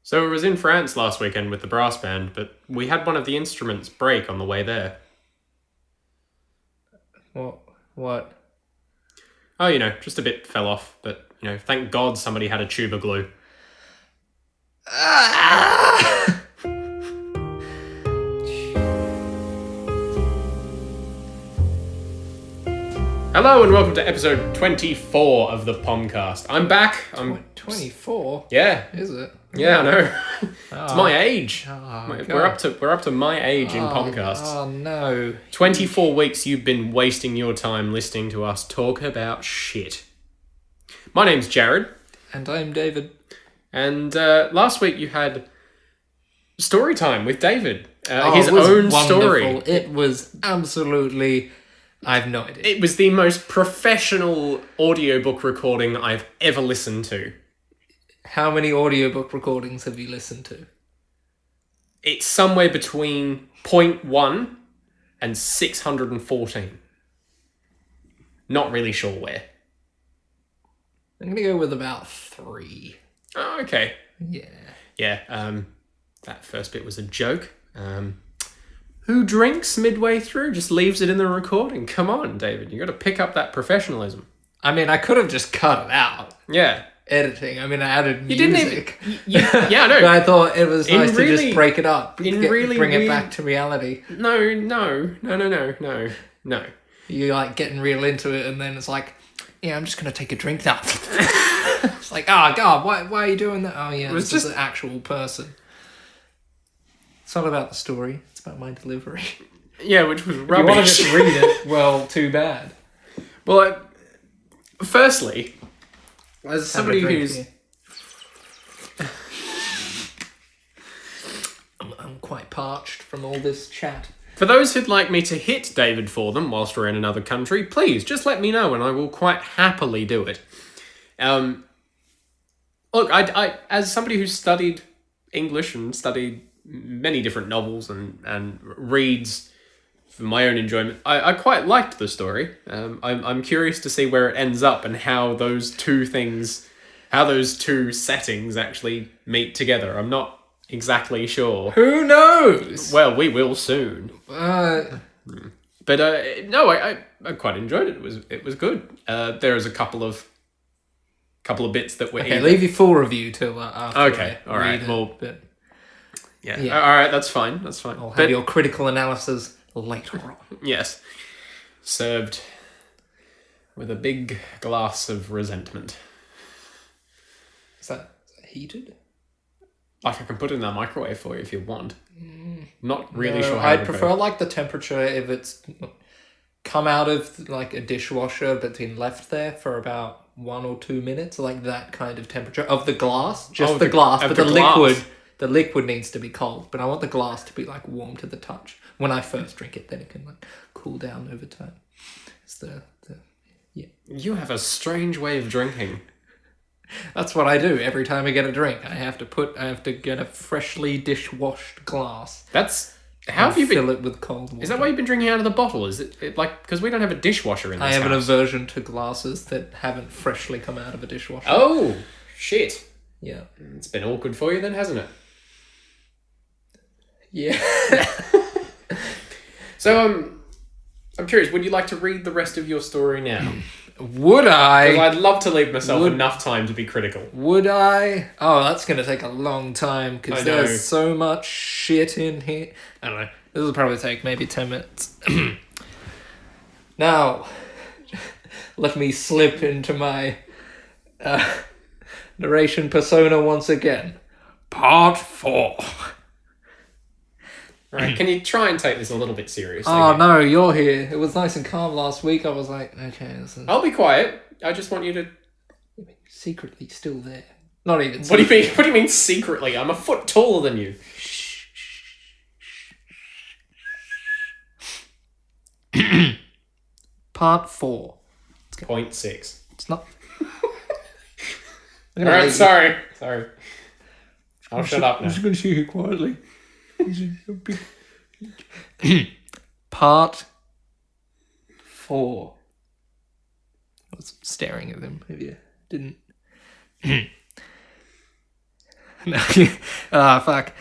So it was in France last weekend with the brass band, but we had one of the instruments break on the way there. What? Oh, just a bit fell off, but, thank God somebody had a tube of glue. Hello and welcome to episode 24 of the Pomcast. I'm back. 24? Yeah. Is it? Yeah, I know. It's my age. We're up to my age in Pomcast. Oh no. 24 weeks you've been wasting your time listening to us talk about shit. My name's Jared. And I'm David. And last week you had story time with David. His own wonderful. Story. It was absolutely... I have no idea. It was the most professional audiobook recording I've ever listened to. How many audiobook recordings have you listened to? It's somewhere between 0.1 and 614. Not really sure where. I'm going to go with about 3. Oh, okay. Yeah. Yeah, that first bit was a joke. Who drinks midway through just leaves it in the recording? Come on, David. You got to pick up that professionalism. I mean, I could have just cut it out. Yeah. Editing. I mean, I added music. You didn't even... Yeah, I know. But I thought it was nice to just break it up. Bring weird... it back to reality. No. You're like getting real into it and then it's like, yeah, I'm just going to take a drink now. It's like, oh, God, why are you doing that? Oh, yeah, it's just an actual person. It's not about the story. It's about my delivery. Yeah, which was rubbish. If you wanted to read it, well, too bad. Well, firstly, as somebody who's... I'm quite parched from all this chat. For those who'd like me to hit David for them whilst we're in another country, please just let me know and I will quite happily do it. Look, I as somebody who's studied English and studied many different novels and reads for my own enjoyment, I quite liked the story. I'm curious to see where it ends up and how those two settings actually meet together. I'm not exactly sure. Who knows? Well, we will soon. But no, I quite enjoyed it. It was good. There is a couple of bits that were... Okay, leave your full review till after. Okay, all right. Well, yeah. All right, that's fine. I'll have your critical analysis later on. Yes. Served with a big glass of resentment. Is that heated? Like, I can put it in the microwave for you if you want. Not really sure how I'd prefer like the temperature if it's come out of like a dishwasher but been left there for about 1 or 2 minutes, like that kind of temperature of the glass. Just the glass, but the liquid. The liquid needs to be cold, but I want the glass to be like warm to the touch. When I first drink it, then it can like cool down over time. It's yeah. You have a strange way of drinking. That's what I do every time I get a drink. I have to get a freshly dishwashed glass. How have you been? Fill it with cold water. Is that why you've been drinking out of the bottle? Is it like because we don't have a dishwasher in this house? I have an aversion to glasses that haven't freshly come out of a dishwasher. Oh shit! Yeah, it's been awkward for you then, hasn't it? Yeah. So I'm curious. Would you like to read the rest of your story now? Would I? Because I'd love to leave myself enough time to be critical. Would I? Oh, that's going to take a long time because there's so much shit in here. I don't know. This will probably take maybe 10 minutes. Now, let me slip into my narration persona once again. Part 4. Right, can you try and take this a little bit seriously? Oh, no, you're here. It was nice and calm last week. I was like, okay, this is... I'll be quiet. I just want you to... Secretly still there. Not even What do you mean? What do you mean secretly? I'm a foot taller than you. Part 4. 0.6. It's not... Alright, sorry. I'll shut up now. I'm just going to sit here quietly. Part 4. I was staring at them if you didn't. Fuck.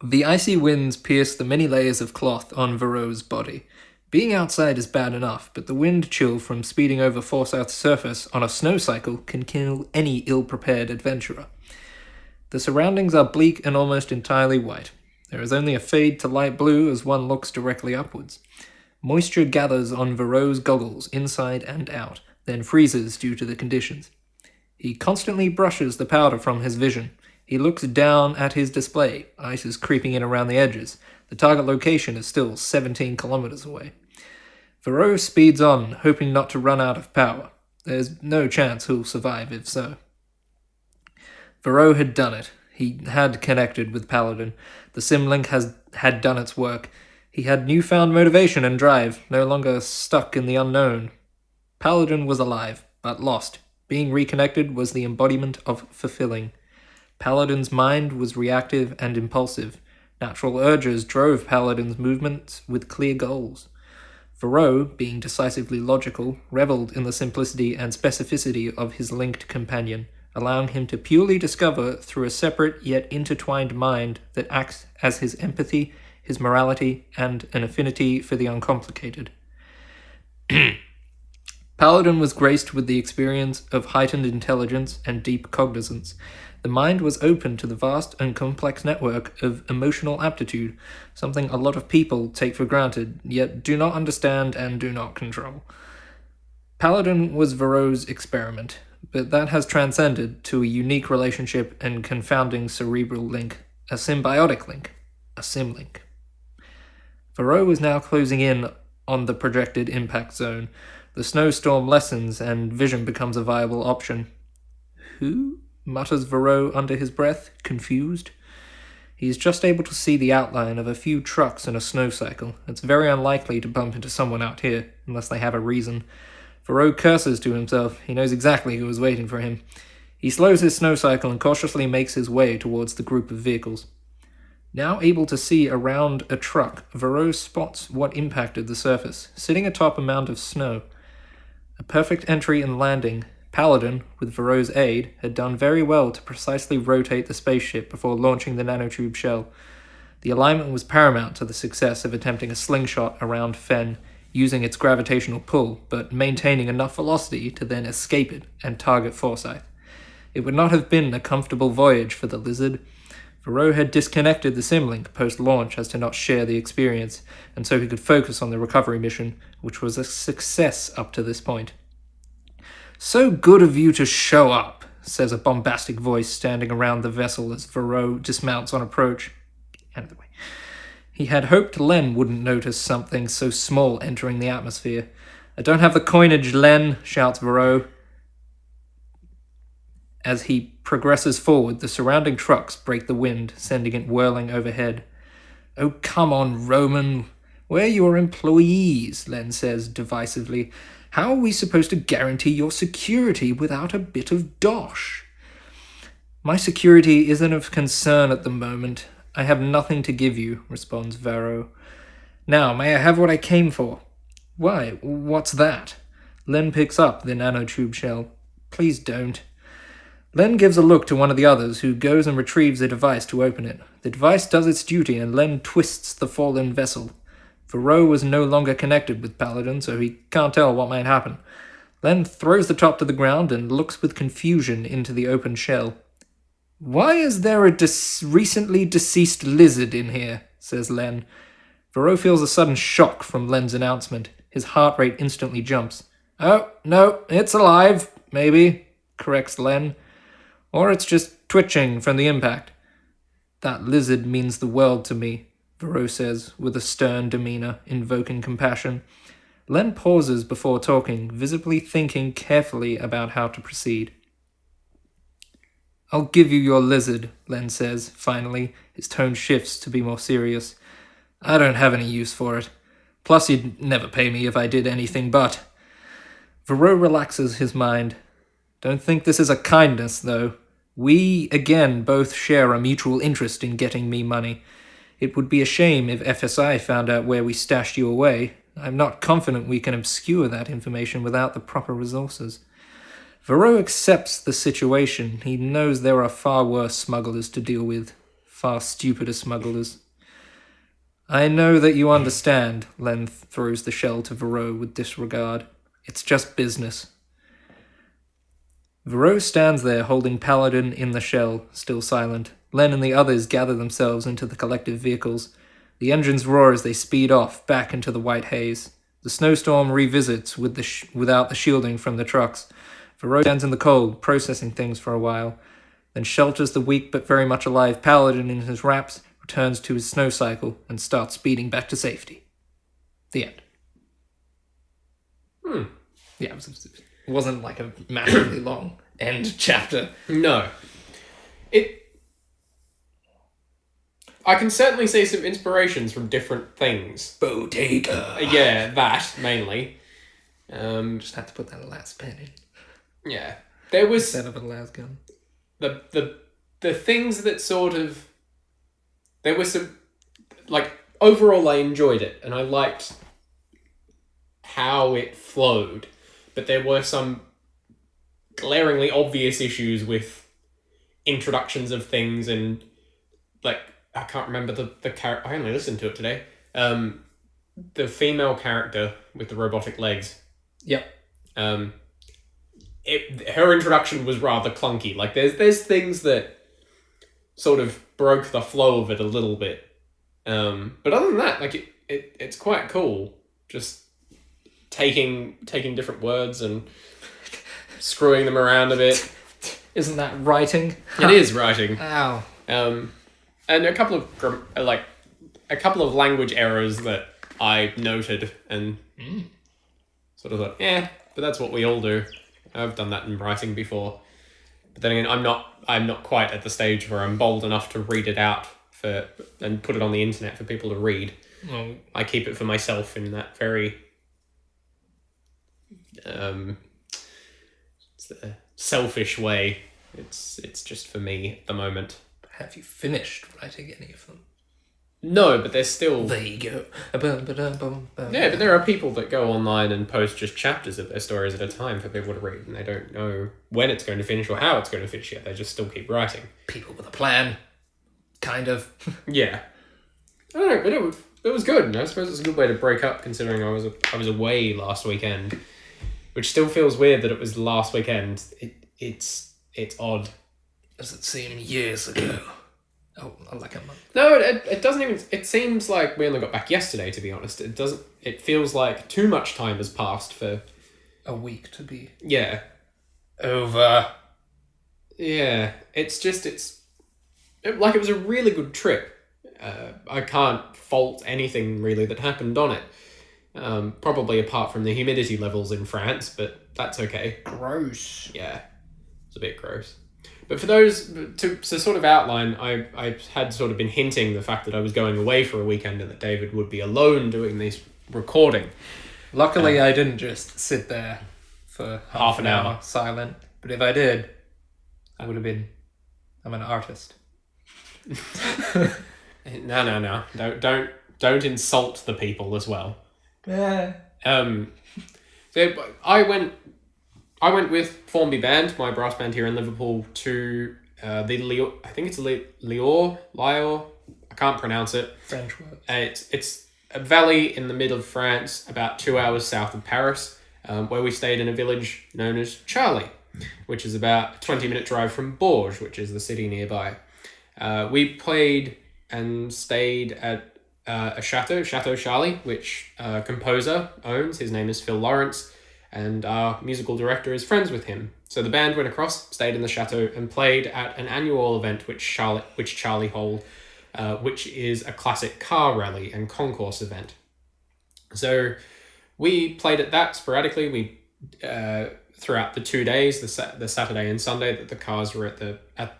The icy winds pierced the many layers of cloth on Varro's body. Being outside is bad enough, but the wind chill from speeding over Forsyth's surface on a snow cycle can kill any ill-prepared adventurer. The surroundings are bleak and almost entirely white. There is only a fade to light blue as one looks directly upwards. Moisture gathers on Varro's goggles inside and out, then freezes due to the conditions. He constantly brushes the powder from his vision. He looks down at his display. Ice is creeping in around the edges. The target location is still 17 kilometers away. Varro speeds on, hoping not to run out of power. There's no chance he'll survive if so. Varro had done it. He had connected with Paladin. The Simlink had done its work. He had newfound motivation and drive, no longer stuck in the unknown. Paladin was alive, but lost. Being reconnected was the embodiment of fulfilling. Paladin's mind was reactive and impulsive. Natural urges drove Paladin's movements with clear goals. Varro, being decisively logical, reveled in the simplicity and specificity of his linked companion, allowing him to purely discover through a separate yet intertwined mind that acts as his empathy, his morality, and an affinity for the uncomplicated. Paladin was graced with the experience of heightened intelligence and deep cognizance. The mind was open to the vast and complex network of emotional aptitude, something a lot of people take for granted, yet do not understand and do not control. Paladin was Varro's experiment, but that has transcended to a unique relationship and confounding cerebral link, a symbiotic link, a Simlink. Varro is now closing in on the projected impact zone. The snowstorm lessens and vision becomes a viable option. Who? Mutters Varro under his breath, confused. He is just able to see the outline of a few trucks and a snow cycle. It's very unlikely to bump into someone out here, unless they have a reason. Varro curses to himself. He knows exactly who is waiting for him. He slows his snow cycle and cautiously makes his way towards the group of vehicles. Now able to see around a truck, Varro spots what impacted the surface, sitting atop a mound of snow. A perfect entry and landing. Paladin, with Varro's aid, had done very well to precisely rotate the spaceship before launching the nanotube shell. The alignment was paramount to the success of attempting a slingshot around Fen, using its gravitational pull, but maintaining enough velocity to then escape it and target Forsyth. It would not have been a comfortable voyage for the Lizard. Varro had disconnected the Simlink post-launch as to not share the experience, and so he could focus on the recovery mission, which was a success up to this point. "So good of you to show up," says a bombastic voice standing around the vessel as Varro dismounts on approach. Out of the way. He had hoped Len wouldn't notice something so small entering the atmosphere. "I don't have the coinage, Len," shouts Varro. As he progresses forward, the surrounding trucks break the wind, sending it whirling overhead. "Oh, come on, Roman. We're your employees," Len says divisively. "How are we supposed to guarantee your security without a bit of dosh?" "My security isn't of concern at the moment. I have nothing to give you," responds Varro. "Now, may I have what I came for?" "Why, what's that?" Len picks up the nanotube shell. "Please don't." Len gives a look to one of the others, who goes and retrieves a device to open it. The device does its duty, and Len twists the fallen vessel. Varro was no longer connected with Paladin, so he can't tell what might happen. Len throws the top to the ground and looks with confusion into the open shell. "Why is there a recently deceased lizard in here?" says Len. Varro feels a sudden shock from Len's announcement. His heart rate instantly jumps. "Oh, no, it's alive, maybe," corrects Len. "Or it's just twitching from the impact." "That lizard means the world to me," Varro says, with a stern demeanor, invoking compassion. Len pauses before talking, visibly thinking carefully about how to proceed. "I'll give you your lizard," Len says, finally. His tone shifts to be more serious. "I don't have any use for it. Plus, you'd never pay me if I did anything but." Varro relaxes his mind. "Don't think this is a kindness, though. We, again, both share a mutual interest in getting me money. It would be a shame if FSI found out where we stashed you away. I'm not confident we can obscure that information without the proper resources." Varro accepts the situation. He knows there are far worse smugglers to deal with, far stupider smugglers. I know that you understand, Len throws the shell to Varro with disregard. It's just business. Varro stands there holding Paladin in the shell, still silent. Len and the others gather themselves into the collective vehicles. The engines roar as they speed off, back into the white haze. The snowstorm revisits without the shielding from the trucks. Varro stands in the cold, processing things for a while, then shelters the weak but very much alive Paladin in his wraps, returns to his snow cycle, and starts speeding back to safety. The end. Yeah, it wasn't like a massively long end chapter. No. I can certainly see some inspirations from different things. Bodega. Yeah, that, mainly. Just had to put that last pen in. Yeah. There was... Instead of a last gun. The things that sort of... There was some... Like, overall I enjoyed it, and I liked how it flowed. But there were some glaringly obvious issues with introductions of things and, like... I can't remember the character. I only listened to it today. The female character with the robotic legs. Yep. Her introduction was rather clunky. Like there's things that sort of broke the flow of it a little bit. But other than that, like it's quite cool. Just taking different words and screwing them around a bit. Isn't that writing? It is writing. Ow. And a couple of language errors that I noted and sort of thought, but that's what we all do. I've done that in writing before. But then again, I'm not quite at the stage where I'm bold enough to read it out and put it on the internet for people to read. Oh. I keep it for myself in that very selfish way. It's just for me at the moment. Have you finished writing any of them? No, but there's still... There you go. Yeah, but there are people that go online and post just chapters of their stories at a time for people to read, and they don't know when it's going to finish or how it's going to finish yet. They just still keep writing. People with a plan. Kind of. Yeah. I don't know, but it was good. And I suppose it's a good way to break up, considering I was away last weekend, which still feels weird that it was last weekend. It's odd. Does it seem years ago? Oh, like a month. No, it doesn't even... It seems like we only got back yesterday, to be honest. It doesn't... It feels like too much time has passed for... A week to be... Yeah. Over. Yeah. It's just... It was a really good trip. I can't fault anything, really, that happened on it. Probably apart from the humidity levels in France, but that's okay. Gross. Yeah. It's a bit gross. But for those, to sort of outline, I had sort of been hinting the fact that I was going away for a weekend and that David would be alone doing this recording. Luckily, I didn't just sit there for half an hour silent. But if I did, I would have been... I'm an artist. No. Don't insult the people as well. Yeah. So I went with Formby Band, my brass band here in Liverpool, to the Lior. I think it's Lior. I can't pronounce it. French word. It's a valley in the middle of France, about 2 hours south of Paris, where we stayed in a village known as Charlie, which is about a 20-minute drive from Bourges, which is the city nearby. We played and stayed at a Chateau Charlie, which a composer owns. His name is Phil Lawrence. And our musical director is friends with him. So the band went across, stayed in the chateau, and played at an annual event which Charlie hold, which is a classic car rally and concourse event. So we played at that sporadically. We throughout the 2 days, the Saturday and Sunday that the cars were at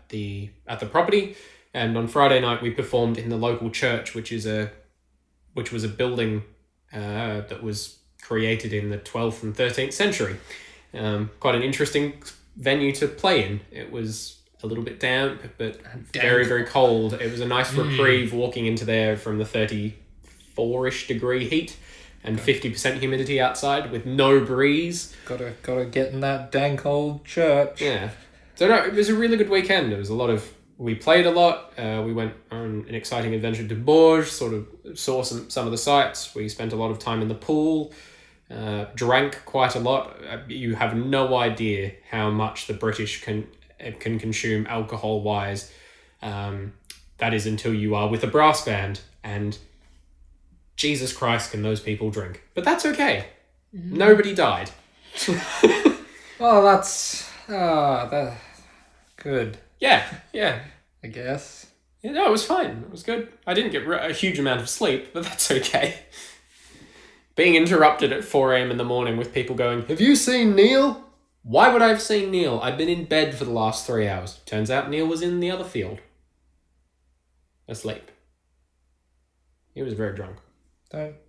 the property, and on Friday night we performed in the local church, which was a building that was created in the 12th and 13th century. Quite an interesting venue to play in. It was a little bit damp, but very, very cold. It was a nice reprieve walking into there from the 34-ish degree heat. and 50% humidity outside with no breeze. Gotta get in that dank old church. Yeah. So no, it was a really good weekend. We played a lot. We went on an exciting adventure to Auberge, sort of saw some of the sights. We spent a lot of time in the pool, drank quite a lot. You have no idea how much the British can consume alcohol-wise. That is until you are with a brass band, and Jesus Christ, can those people drink. But that's okay. Nobody died. Well, that's good, Yeah. I guess. Yeah, no, it was fine. It was good. I didn't get a huge amount of sleep, but that's okay. Being interrupted at 4 a.m. in the morning with people going, "Have you seen Neil?" Why would I have seen Neil? I've been in bed for the last 3 hours. Turns out Neil was in the other field. Asleep. He was very drunk.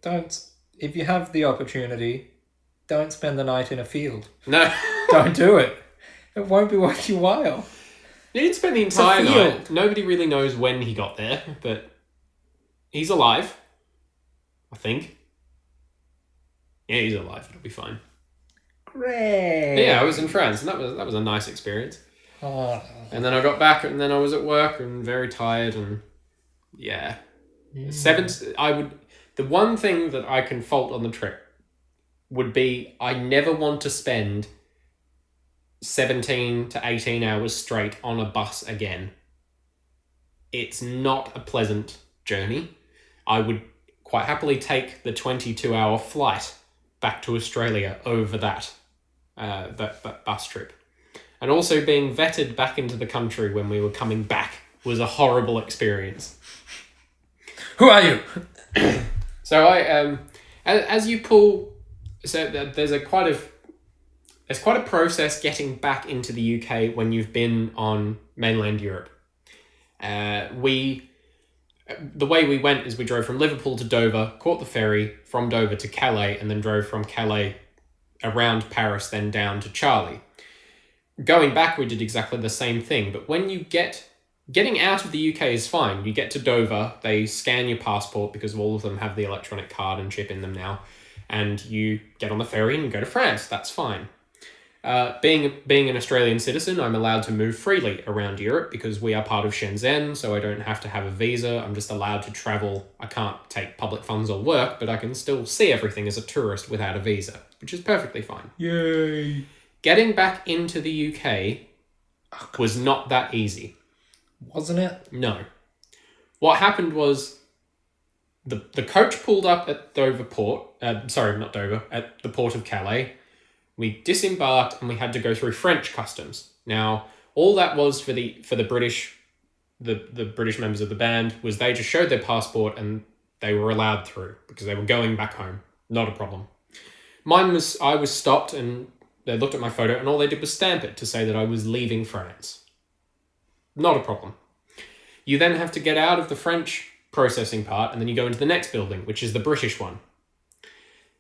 Don't. If you have the opportunity, don't spend the night in a field. No. Don't do it. It won't be worth your while. He didn't spend the entire night. Nobody really knows when he got there, but he's alive. I think. Yeah, he's alive. It'll be fine. Great. But yeah, I was in France, and that was a nice experience. Oh. And then I got back, and then I was at work and very tired, and yeah. The one thing that I can fault on the trip would be I never want to spend 17 to 18 hours straight on a bus again. It's not a pleasant journey. I would quite happily take the 22-hour flight back to Australia over that bus trip. And also being vetted back into the country when we were coming back was a horrible experience. Who are you? So as you pull, so there's quite a process getting back into the UK when you've been on mainland Europe. The way we went is we drove from Liverpool to Dover, caught the ferry from Dover to Calais, and then drove from Calais around Paris, then down to Charlie. Going back, we did exactly the same thing, but when you getting out of the UK is fine. You get to Dover, they scan your passport because all of them have the electronic card and chip in them now, and you get on the ferry and you go to France. That's fine. Being an Australian citizen, I'm allowed to move freely around Europe because we are part of Shenzhen, so I don't have to have a visa. I'm just allowed to travel. I can't take public funds or work, but I can still see everything as a tourist without a visa, which is perfectly fine. Yay. Getting back into the UK was not that easy. Wasn't it? No. What happened was the coach pulled up at Dover port. Not Dover, at the port of Calais. We disembarked and we had to go through French customs. Now, all that was for the British, the British members of the band was they just showed their passport and they were allowed through because they were going back home. Not a problem. I was stopped and they looked at my photo and all they did was stamp it to say that I was leaving France. Not a problem. You then have to get out of the French processing part and then you go into the next building, which is the British one.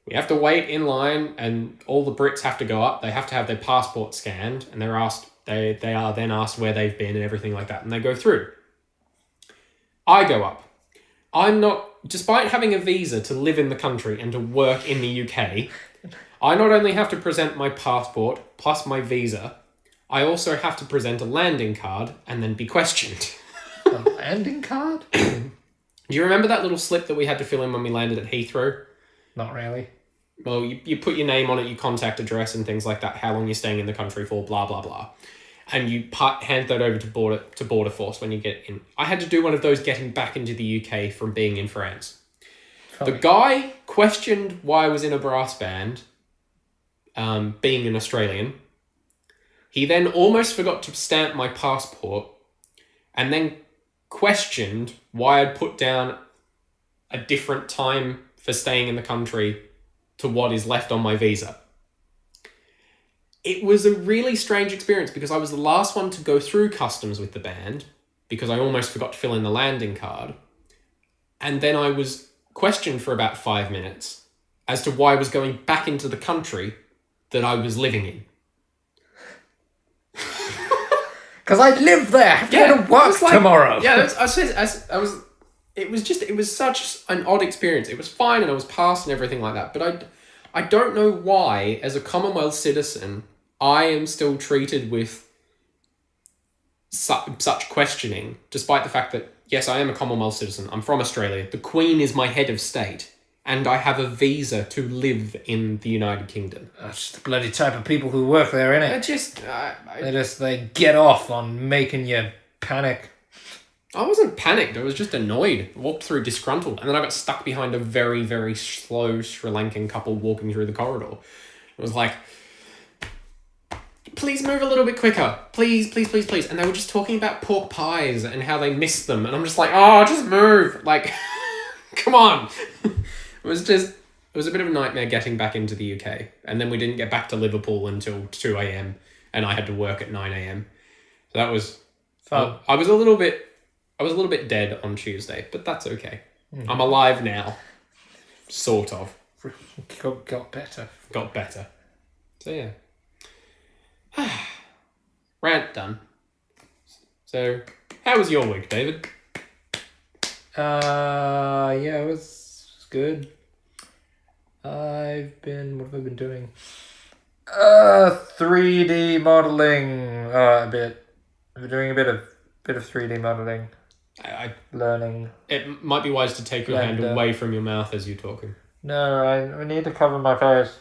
We have to wait in line and all the Brits have to go up. They have to have their passport scanned and they are then asked where they've been and everything like that. And they go through. I go up. Despite having a visa to live in the country and to work in the UK, I not only have to present my passport plus my visa, I also have to present a landing card and then be questioned. A landing card? Do you remember that little slip that we had to fill in when we landed at Heathrow? Not really. Well, you put your name on it, your contact address and things like that, how long you're staying in the country for, blah, blah, blah. And you hand that over to Border Force when you get in. I had to do one of those getting back into the UK from being in France. Funny. The guy questioned why I was in a brass band, being an Australian. He then almost forgot to stamp my passport and then questioned why I'd put down a different time for staying in the country to what is left on my visa. It was a really strange experience because I was the last one to go through customs with the band because I almost forgot to fill in the landing card. And then I was questioned for about 5 minutes as to why I was going back into the country that I was living in. Because I live there. I have to go to work tomorrow. Yeah, it was such an odd experience. It was fine and I was passed and everything like that, but I don't know why, as a Commonwealth citizen, I am still treated with such questioning, despite the fact that, yes, I am a Commonwealth citizen. I'm from Australia. The Queen is my head of state, and I have a visa to live in the United Kingdom. That's the bloody type of people who work there, innit? They get off on making you panic. I wasn't panicked. I was just annoyed. Walked through disgruntled, and then I got stuck behind a very, very slow Sri Lankan couple walking through the corridor. It was like, please move a little bit quicker. Please, please, please, please. And they were just talking about pork pies and how they missed them. And I'm just like, oh, just move. Like, come on. It was a bit of a nightmare getting back into the UK. And then we didn't get back to Liverpool until 2 a.m. And I had to work at 9 a.m. So that was fun. I was a little bit dead on Tuesday, but that's okay. I'm alive now. Sort of. Got better. Got better. So yeah. Rant done. So, how was your week, David? Yeah, it was good. What have I been doing? 3D modeling. A bit. I've been doing a bit of 3D modeling. Learning. It might be wise to take your hand away from your mouth as you're talking. No, I need to cover my face.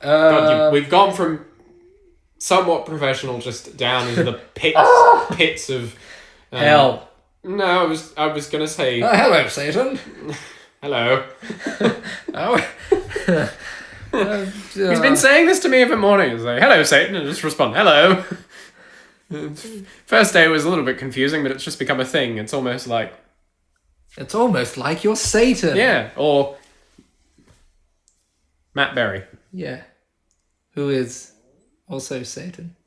God, we've gone from somewhat professional just down into the pits of hell. No, I was gonna say. Hello, Satan. Hello. He's been saying this to me every morning. It's like, hello, Satan, and just respond, hello. First day was a little bit confusing, but it's just become a thing. It's almost like you're Satan. Yeah, or Matt Berry. Yeah. Who is also Satan.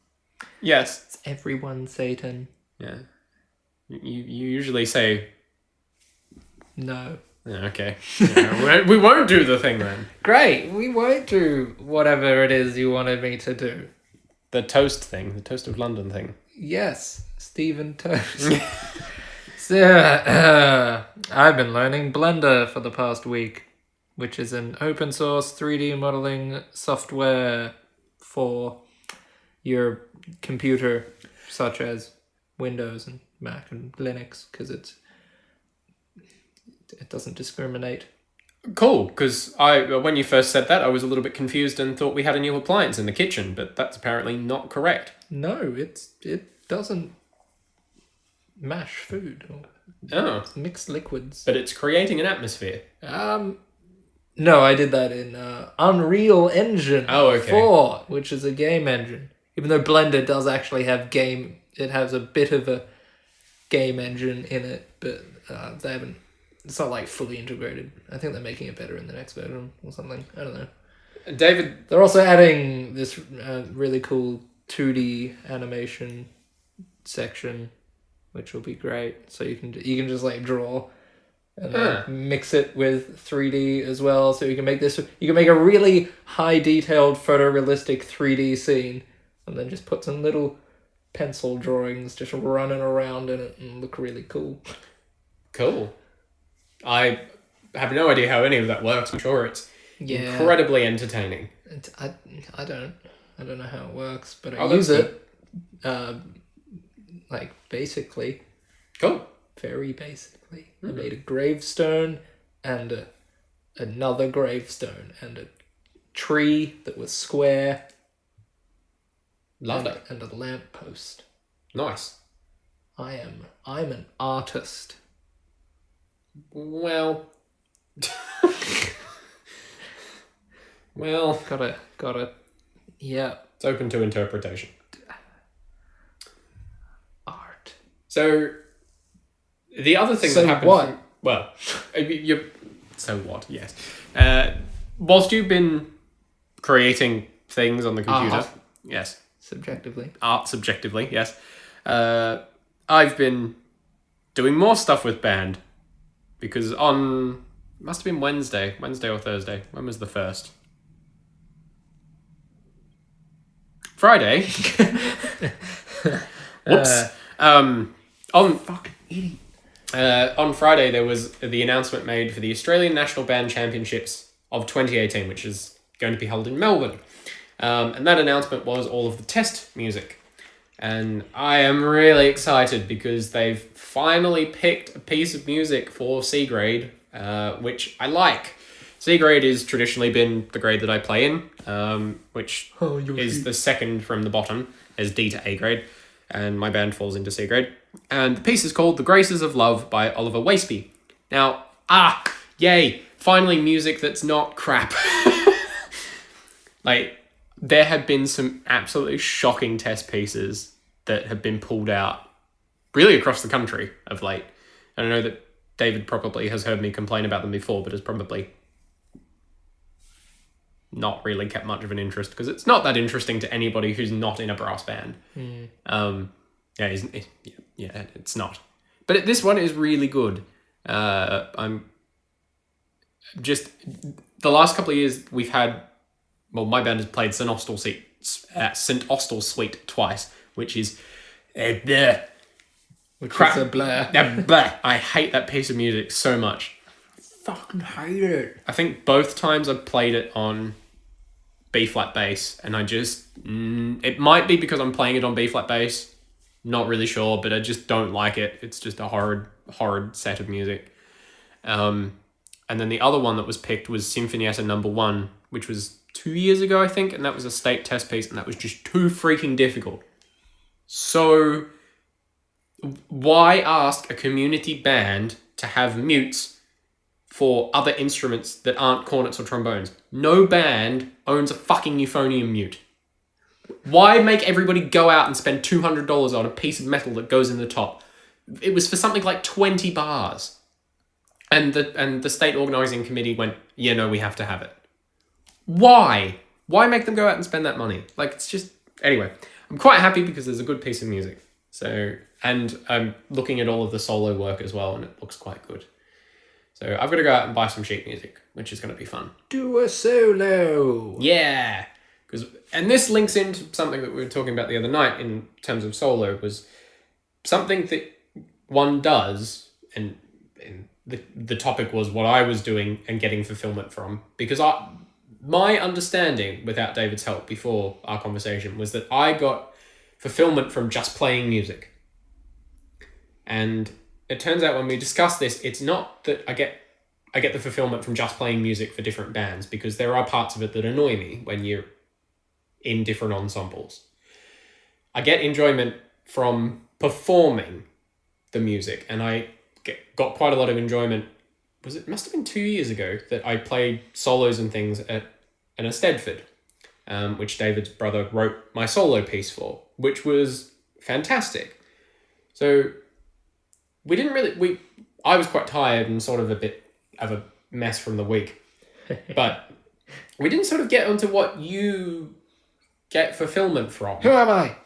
Yes. It's everyone Satan. Yeah. You usually say... No. Yeah, okay. Yeah, we won't do the thing then. Great. We won't do whatever it is you wanted me to do. The toast thing. The Toast of London thing. Yes. Stephen Toast. So, I've been learning Blender for the past week, which is an open source 3D modeling software for your computer, such as Windows and Mac and Linux, because it doesn't discriminate. Cool, because when you first said that, I was a little bit confused and thought we had a new appliance in the kitchen, but that's apparently not correct. No, it doesn't mash food or mix liquids. But it's creating an atmosphere. No, I did that in Unreal Engine 4, which is a game engine. Even though Blender does actually have it has a bit of a game engine in it, but they haven't. It's not like fully integrated. I think they're making it better in the next version or something. I don't know. David, they're also adding this really cool 2D animation section, which will be great. So you can just like draw and then mix it with 3D as well. So you can make a really high detailed photorealistic 3D scene, and then just put some little pencil drawings just running around in it and look really cool. Cool. I have no idea how any of that works. I'm sure it's incredibly entertaining. I don't know how it works, but I use it like basically. Cool. Very basically. I made a gravestone and another gravestone and a tree that was square. Lovely. And a lamppost. Nice. I'm an artist. Well, gotta, yeah. It's open to interpretation. Art. So, the other thing that happened... So what? Yes. Whilst you've been creating things on the computer... Yes. Subjectively. Art subjectively, yes. I've been doing more stuff with band. Because must have been Wednesday or Thursday. When was the first? Friday. Whoops. On Fucking idiot. On Friday, there was the announcement made for the Australian National Band Championships of 2018, which is going to be held in Melbourne. And that announcement was all of the test music. And I am really excited because they've finally picked a piece of music for C grade, which I like. C grade has traditionally been the grade that I play in, which is the second from the bottom, as D to A grade, and my band falls into C grade. And the piece is called The Graces of Love by Oliver Wasby. Now, yay, finally music that's not crap. Like, there have been some absolutely shocking test pieces that have been pulled out really across the country of late. And I know that David probably has heard me complain about them before, but has probably not really kept much of an interest because it's not that interesting to anybody who's not in a brass band. It's not. But this one is really good. I'm just the last couple of years we've had. Well, my band has played St. Austell Suite twice, which is crap. Is a blur. I hate that piece of music so much. Fucking hate it. I think both times I played it on B flat bass, and I just it might be because I'm playing it on B flat bass. Not really sure, but I just don't like it. It's just a horrid set of music. And then the other one that was picked was Sinfonietta No. 1, which was 2 years ago, I think, and that was a state test piece, and that was just too freaking difficult. So, why ask a community band to have mutes for other instruments that aren't cornets or trombones? No band owns a fucking euphonium mute. Why make everybody go out and spend $200 on a piece of metal that goes in the top? It was for something like 20 bars. And the state organising committee went, yeah, no, we have to have it. Why? Why make them go out and spend that money? Like, it's just... Anyway, I'm quite happy because there's a good piece of music. So, and I'm looking at all of the solo work as well, and it looks quite good. So I've got to go out and buy some sheet music, which is going to be fun. Do a solo. Yeah. And this links into something that we were talking about the other night in terms of solo, was something that one does, and the topic was what I was doing and getting fulfillment from. Because my understanding, without David's help before our conversation, was that I got fulfillment from just playing music. And it turns out when we discuss this, it's not that I get the fulfillment from just playing music for different bands, because there are parts of it that annoy me when you're in different ensembles. I get enjoyment from performing the music, and I got quite a lot of enjoyment. Must have been 2 years ago that I played solos and things at an Eisteddfod, which David's brother wrote my solo piece for, which was fantastic. So I was quite tired and sort of a bit of a mess from the week, but we didn't sort of get onto what you get fulfillment from. Who am I?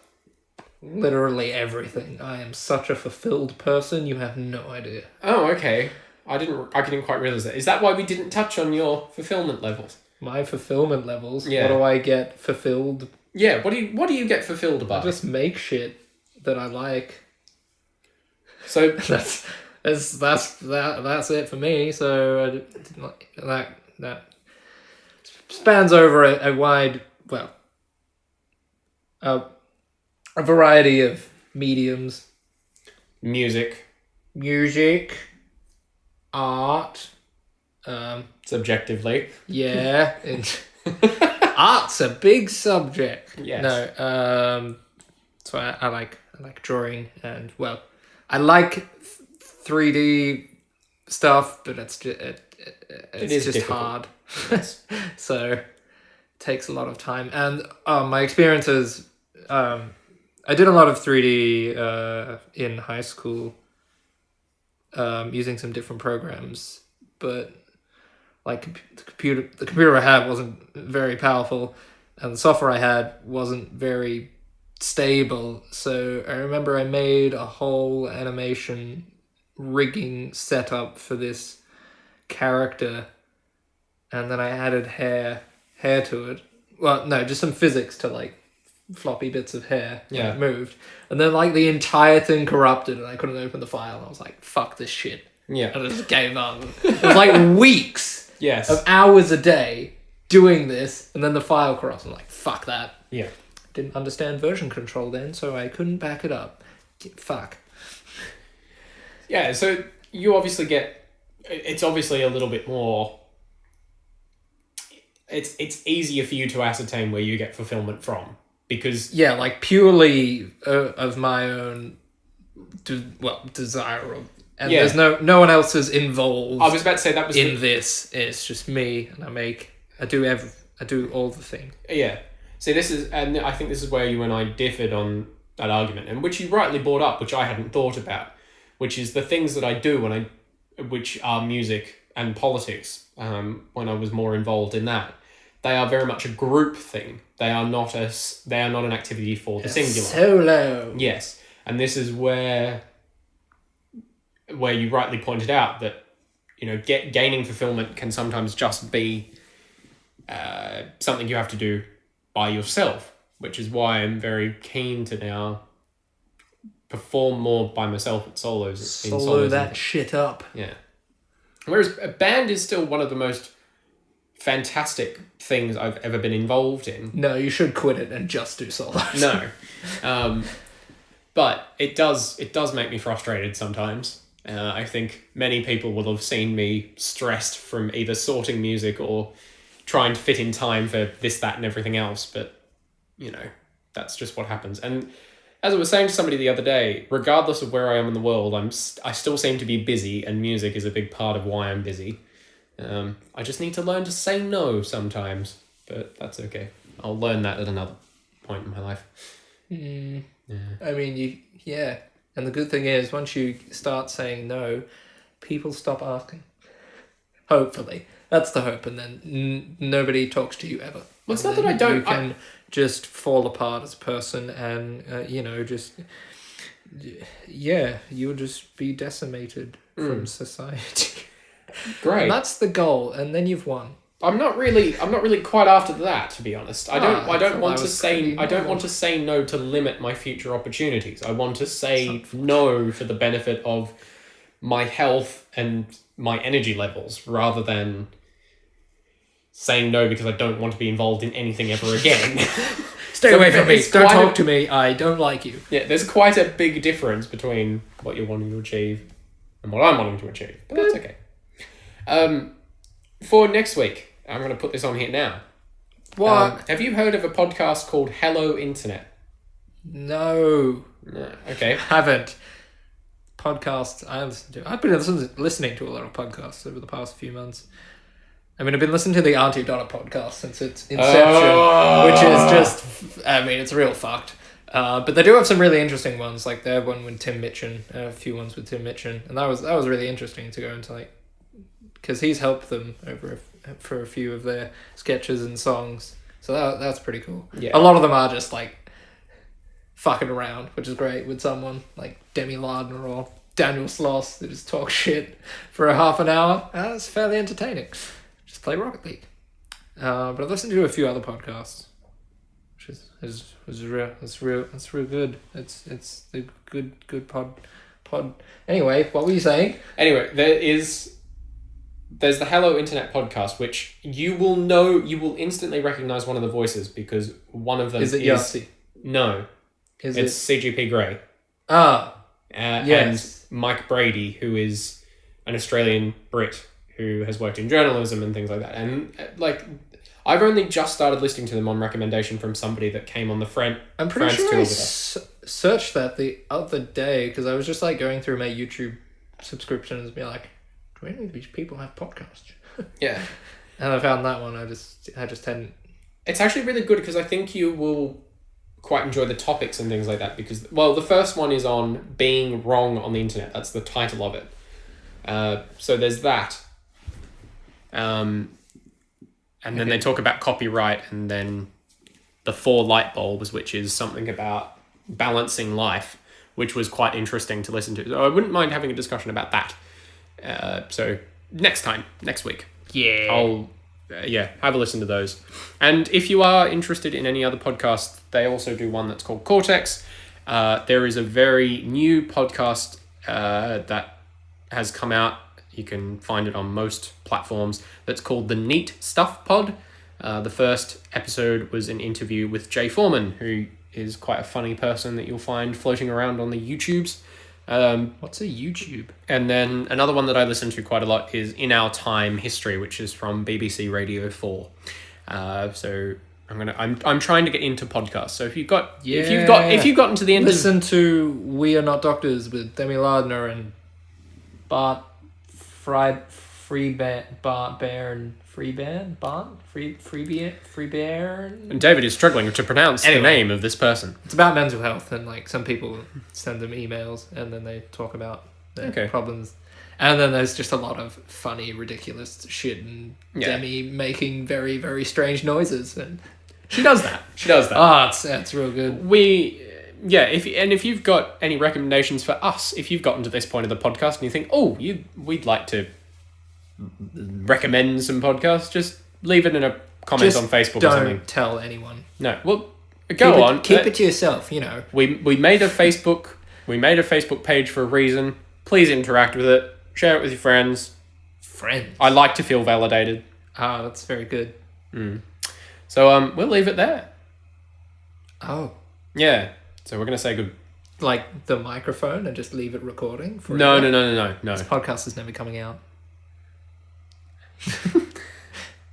Literally everything. I am such a fulfilled person, you have no idea. Oh, okay. I didn't quite realize that. Is that why we didn't touch on your fulfillment levels? My fulfillment levels? Yeah. What do I get fulfilled? Yeah, what do you get fulfilled about? I just make shit that I like. So that's it for me. So that spans over a wide, well, a variety of mediums. Music, art, subjectively. Yeah. Art's a big subject. Yes. No, so I like drawing, and well, I like 3D stuff, but it's just just difficult. hard. Yes. So it takes a lot of time, and my experiences. I did a lot of 3D in high school, using some different programs, but like the computer I had wasn't very powerful, and the software I had wasn't very stable. So I remember I made a whole animation rigging setup for this character, and then I added hair to it. Well, no, just some physics to like floppy bits of hair Yeah. moved, and then like the entire thing corrupted, and I couldn't open the file. And I was like, "Fuck this shit," Yeah. and I just gave up. It was like weeks Yes. of hours a day doing this, and then the file corrupts. I'm like, "Fuck that." Yeah. Didn't understand version control then, so I couldn't back it up. Fuck. Yeah, so you obviously get... It's obviously a little bit more... It's easier for you to ascertain where you get fulfillment from, because... Yeah, like purely of my own, desire. And Yeah. there's no one else is involved I was about to say that was... in this. It's just me, and I do all the thing. Yeah. See, this is... And I think this is where you and I differed on that argument, and which you rightly brought up, which I hadn't thought about, which is the things that I do which are music and politics, when I was more involved in that. They are very much a group thing. They are not an activity for the singular. Solo. Yes. And this is where you rightly pointed out that, gaining fulfillment can sometimes just be something you have to do by yourself, which is why I'm very keen to now perform more by myself at solos. Solo that shit up. Yeah. Whereas a band is still one of the most fantastic things I've ever been involved in. No, you should quit it and just do solos. No. But it does make me frustrated sometimes. I think many people will have seen me stressed from either sorting music or trying to fit in time for this, that, and everything else. But, that's just what happens. And as I was saying to somebody the other day, regardless of where I am in the world, I still seem to be busy, and music is a big part of why I'm busy. I just need to learn to say no sometimes, but that's okay. I'll learn that at another point in my life. Yeah. I mean, and the good thing is, once you start saying no, people stop asking. Hopefully. That's the hope, and then nobody talks to you ever. Well, it's not that I don't... You can just fall apart as a person, and, you'll just be decimated from society. Great. And that's the goal, and then you've won. I'm not really quite after that, to be honest. I don't want to say no to limit my future opportunities. I want to say no for the benefit of my health and my energy levels, rather than saying no because I don't want to be involved in anything ever again. Stay away from me. Don't talk to me. I don't like you. Yeah, there's quite a big difference between what you're wanting to achieve and what I'm wanting to achieve. But that's okay. For next week, I'm going to put this on here now. What? Have you heard of a podcast called Hello Internet? No. No. Okay. Haven't. Podcasts I listen to. I've been listening to a lot of podcasts over the past few months. I mean, I've been listening to the Auntie Donna podcast since its inception, which is just, it's real fucked. But they do have some really interesting ones, like they have one with Tim Mitchen, a few ones with Tim Mitchen, and that was really interesting to go into, because he's helped them for a few of their sketches and songs, so that's pretty cool. Yeah. A lot of them are just fucking around, which is great, with someone like Demi Lardner or Daniel Sloss that just talk shit for a half an hour. That's fairly entertaining. Just play Rocket League. But I've listened to a few other podcasts, which is real. It's real good. It's the good pod. Anyway, what were you saying? Anyway, there's the Hello Internet podcast, which you will instantly recognize one of the voices, because one of them is it Yahtzee? No, it's CGP Grey. Yes. And Mike Brady, who is an Australian Brit who has worked in journalism and things like that. And I've only just started listening to them on recommendation from somebody that came on the I'm pretty France sure tour I with us. searched that the other day, because I was just going through my YouTube subscriptions and be like, do any of these people have podcasts? Yeah. And I found that one. I just hadn't. It's actually really good, because I think you will quite enjoy the topics and things like that, because, well, the first one is on being wrong on the internet. That's the title of it. So there's that. And then they talk about copyright, and then the 4 light bulbs, which is something about balancing life, which was quite interesting to listen to. So I wouldn't mind having a discussion about that. So next week. Yeah. I'll yeah, have a listen to those. And if you are interested in any other podcasts, they also do one that's called Cortex. There is a very new podcast that has come out. You can find it on most platforms. That's called the Neat Stuff Pod. The first episode was an interview with Jay Foreman, who is quite a funny person that you'll find floating around on the YouTubes. What's a YouTube? And then another one that I listen to quite a lot is In Our Time History, which is from BBC Radio 4. So I'm trying to get into podcasts. So if you've gotten to the end, listen to We Are Not Doctors with Demi Lardner and Bart Freebairn. And David is struggling to pronounce the name of this person. It's about mental health, and like some people send them emails and then they talk about their problems. And then there's just a lot of funny, ridiculous shit and Demi making very, very strange noises. And she does that. It's real good. If you've got any recommendations for us, if you've gotten to this point of the podcast and you think, we'd like to recommend some podcasts, just leave it in a comment on Facebook or something. Don't tell anyone. No, well, go on. Keep it to yourself. We made a Facebook page for a reason. Please interact with it. Share it with your friends. I like to feel validated. That's very good. So we'll leave it there. Oh. Yeah. So we're gonna say good. Like the microphone and just leave it recording forever? No. This podcast is never coming out.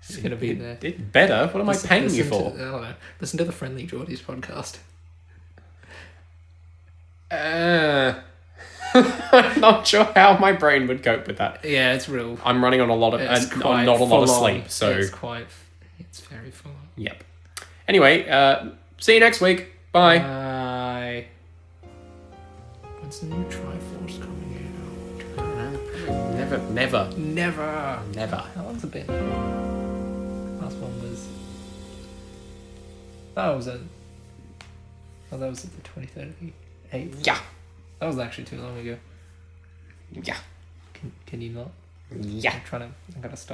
It's gonna be there. It better. What am I paying you for? I don't know. Listen to the Friendly Geordies podcast. I'm not sure how my brain would cope with that. Yeah, it's real. I'm running on a lot of not a lot of sleep, so it's very full on. Yep. Anyway, see you next week. Bye. Bye. When's the new Triforce coming out? Never. How long's it been? Last one was. That was at the 2038. Yeah. That was actually too long ago. Yeah. Can you not? Yeah. I gotta stop.